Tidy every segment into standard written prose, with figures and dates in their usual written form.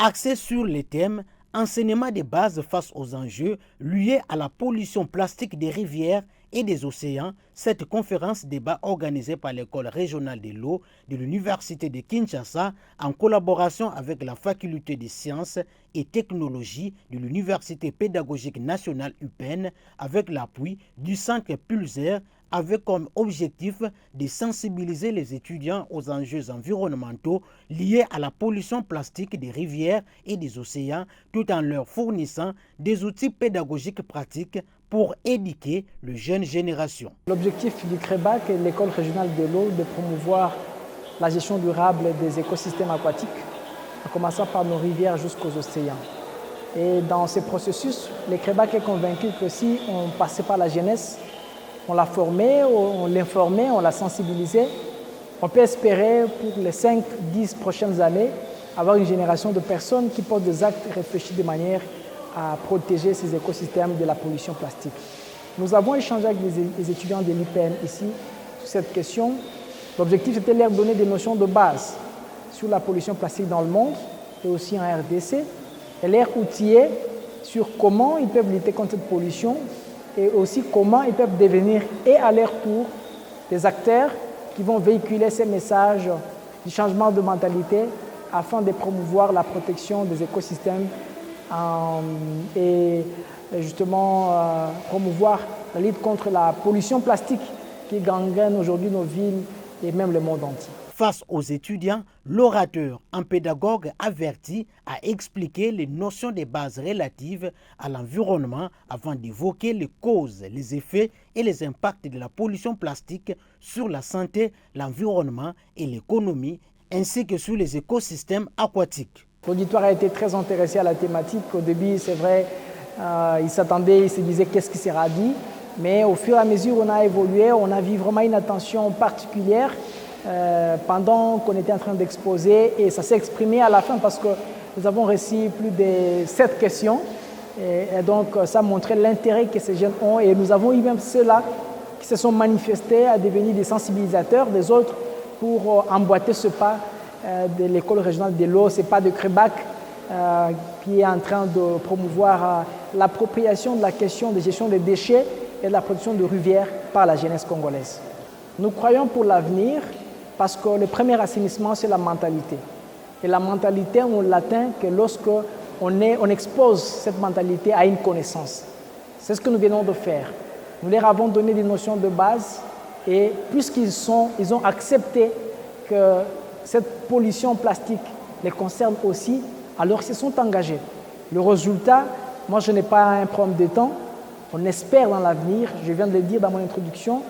Axée sur les thèmes enseignement de base face aux enjeux liés à la pollution plastique des rivières et des océans, cette conférence débat organisée par l'école régionale de l'eau de l'Université de Kinshasa en collaboration avec la faculté des sciences et technologies de l'Université pédagogique nationale UPEN avec l'appui du Centre Pulsar avait comme objectif de sensibiliser les étudiants aux enjeux environnementaux liés à la pollution plastique des rivières et des océans, tout en leur fournissant des outils pédagogiques pratiques pour éduquer les jeunes générations. L'objectif du CREBAC et de l'École régionale de l'eau de promouvoir la gestion durable des écosystèmes aquatiques, en commençant par nos rivières jusqu'aux océans. Et dans ce processus, le CREBAC est convaincu que si on passait par la jeunesse, on l'a formé, on l'informait, on l'a sensibilisé, on peut espérer pour les 5-10 prochaines années avoir une génération de personnes qui posent des actes réfléchis de manière à protéger ces écosystèmes de la pollution plastique. Nous avons échangé avec les étudiants de l'UPN ici sur cette question. L'objectif était de leur donner des notions de base sur la pollution plastique dans le monde et aussi en RDC, et leur outiller sur comment ils peuvent lutter contre cette pollution et aussi comment ils peuvent devenir, et à leur tour, des acteurs qui vont véhiculer ces messages du changement de mentalité afin de promouvoir la protection des écosystèmes et justement promouvoir la lutte contre la pollution plastique qui gangrène aujourd'hui nos villes et même le monde entier. Face aux étudiants, l'orateur, un pédagogue averti, a expliqué les notions de base relatives à l'environnement avant d'évoquer les causes, les effets et les impacts de la pollution plastique sur la santé, l'environnement et l'économie, ainsi que sur les écosystèmes aquatiques. L'auditoire a été très intéressé à la thématique. Au début, c'est vrai, il s'attendait, il se disait qu'est-ce qui sera dit. Mais au fur et à mesure où on a évolué, on a vu vraiment une attention particulière pendant qu'on était en train d'exposer, et ça s'est exprimé à la fin parce que nous avons reçu plus de 7 questions et donc ça montrait l'intérêt que ces jeunes ont, et nous avons eu même ceux-là qui se sont manifestés à devenir des sensibilisateurs des autres pour emboîter ce pas de l'école régionale de l'eau, c'est pas de CREBAC qui est en train de promouvoir l'appropriation de la question de gestion des déchets et de la production de rivières par la jeunesse congolaise. Nous croyons pour l'avenir parce que le premier assainissement, c'est la mentalité. Et la mentalité, on l'atteint que lorsque on expose cette mentalité à une connaissance. C'est ce que nous venons de faire. Nous leur avons donné des notions de base et puisqu'ils ont accepté que cette pollution plastique les concerne aussi, alors ils se sont engagés. Le résultat, moi je n'ai pas un problème de temps. On espère dans l'avenir, je viens de le dire dans mon introduction,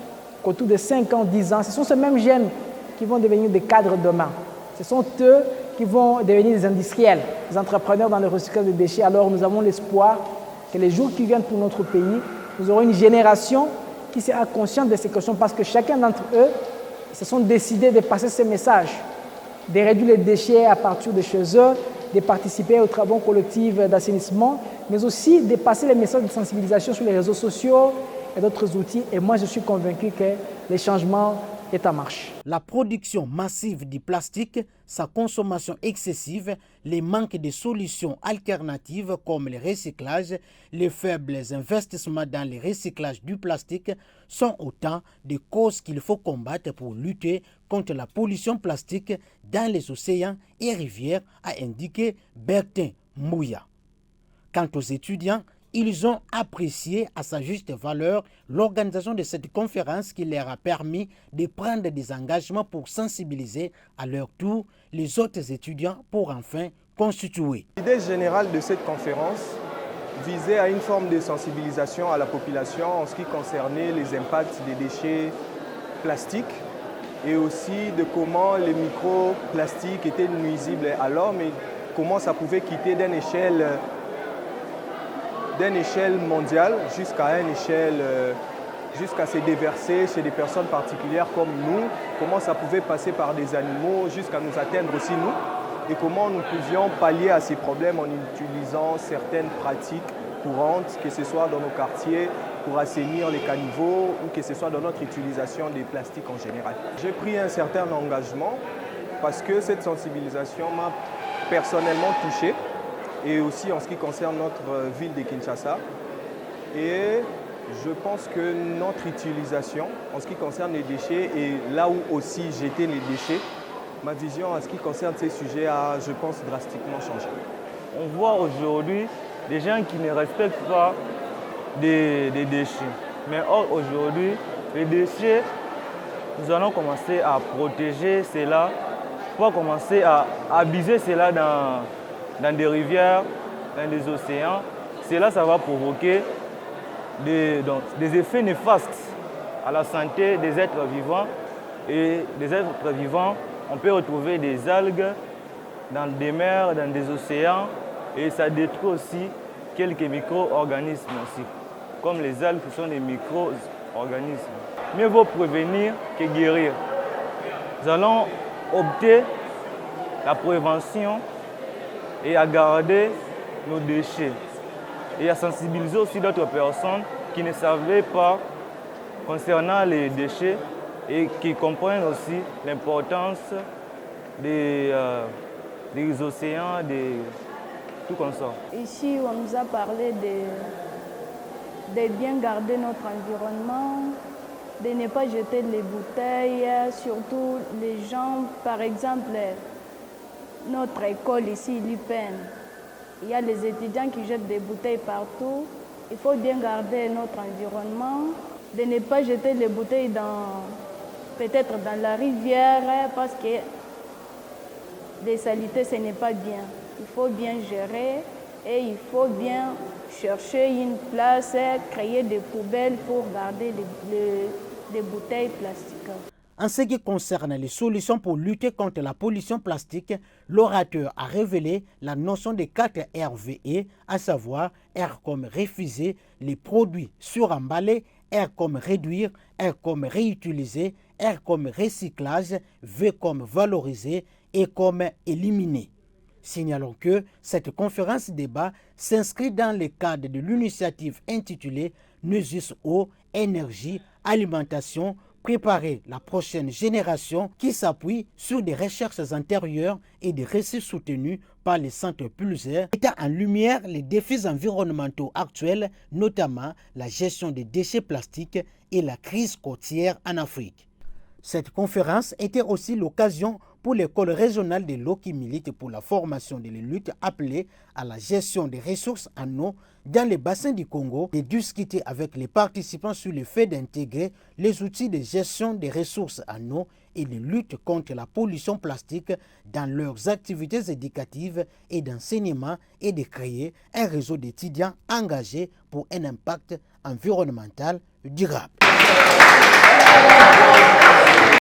qu'autour de 5 ans, 10 ans, ce sont ces mêmes jeunes qui vont devenir des cadres demain. Ce sont eux qui vont devenir des industriels, des entrepreneurs dans le recyclage des déchets. Alors nous avons l'espoir que les jours qui viennent pour notre pays, nous aurons une génération qui sera consciente de ces questions parce que chacun d'entre eux se sont décidés de passer ces messages, de réduire les déchets à partir de chez eux, de participer aux travaux collectifs d'assainissement, mais aussi de passer les messages de sensibilisation sur les réseaux sociaux et d'autres outils. Et moi, je suis convaincu que les changements est en marche. La production massive du plastique, sa consommation excessive, les manques de solutions alternatives comme le recyclage, les faibles investissements dans le recyclage du plastique sont autant de causes qu'il faut combattre pour lutter contre la pollution plastique dans les océans et rivières, a indiqué Bertin Mouya. Quant aux étudiants, ils ont apprécié à sa juste valeur l'organisation de cette conférence qui leur a permis de prendre des engagements pour sensibiliser à leur tour les autres étudiants pour enfin constituer. L'idée générale de cette conférence visait à une forme de sensibilisation à la population en ce qui concernait les impacts des déchets plastiques et aussi de comment les microplastiques étaient nuisibles à l'homme et comment ça pouvait quitter d'une échelle mondiale jusqu'à jusqu'à se déverser chez des personnes particulières comme nous, comment ça pouvait passer par des animaux jusqu'à nous atteindre aussi nous, et comment nous pouvions pallier à ces problèmes en utilisant certaines pratiques courantes, que ce soit dans nos quartiers pour assainir les caniveaux ou que ce soit dans notre utilisation des plastiques en général. J'ai pris un certain engagement parce que cette sensibilisation m'a personnellement touchés, et aussi en ce qui concerne notre ville de Kinshasa. Et je pense que notre utilisation en ce qui concerne les déchets et là où aussi jeter les déchets, ma vision en ce qui concerne ces sujets a, je pense, drastiquement changé. On voit aujourd'hui des gens qui ne respectent pas des déchets. Mais or, aujourd'hui, les déchets, nous allons commencer à protéger cela, pour commencer à abuser cela dans des rivières, dans des océans. Cela, ça va provoquer des effets néfastes à la santé des êtres vivants. Et des êtres vivants, on peut retrouver des algues dans des mers, dans des océans, et ça détruit aussi quelques micro-organismes aussi, comme les algues qui sont des micro-organismes. Mieux vaut prévenir que guérir. Nous allons opter la prévention et à garder nos déchets et à sensibiliser aussi d'autres personnes qui ne savaient pas concernant les déchets et qui comprennent aussi l'importance des océans, tout comme ça. Ici, on nous a parlé de bien garder notre environnement, de ne pas jeter les bouteilles, surtout les gens, par exemple, notre école ici, l'UPEN, il y a les étudiants qui jettent des bouteilles partout. Il faut bien garder notre environnement, de ne pas jeter les bouteilles peut-être dans la rivière, parce que les saletés, ce n'est pas bien. Il faut bien gérer et il faut bien chercher une place, créer des poubelles pour garder les bouteilles plastiques. En ce qui concerne les solutions pour lutter contre la pollution plastique, l'orateur a révélé la notion des 4 RVE, à savoir R comme refuser les produits suremballés, R comme réduire, R comme réutiliser, R comme recyclage, V comme valoriser et comme éliminer. Signalons que cette conférence débat s'inscrit dans le cadre de l'initiative intitulée Nusus eau, énergie, alimentation, préparer la prochaine génération qui s'appuie sur des recherches antérieures et des récits soutenus par les centres Pulsar, mettant en lumière les défis environnementaux actuels, notamment la gestion des déchets plastiques et la crise côtière en Afrique. Cette conférence était aussi l'occasion pour l'école régionale de l'eau qui milite pour la formation de la lutte appelée à la gestion des ressources en eau dans les bassins du Congo, de discuter avec les participants sur le fait d'intégrer les outils de gestion des ressources en eau et de lutte contre la pollution plastique dans leurs activités éducatives et d'enseignement et de créer un réseau d'étudiants engagés pour un impact environnemental durable.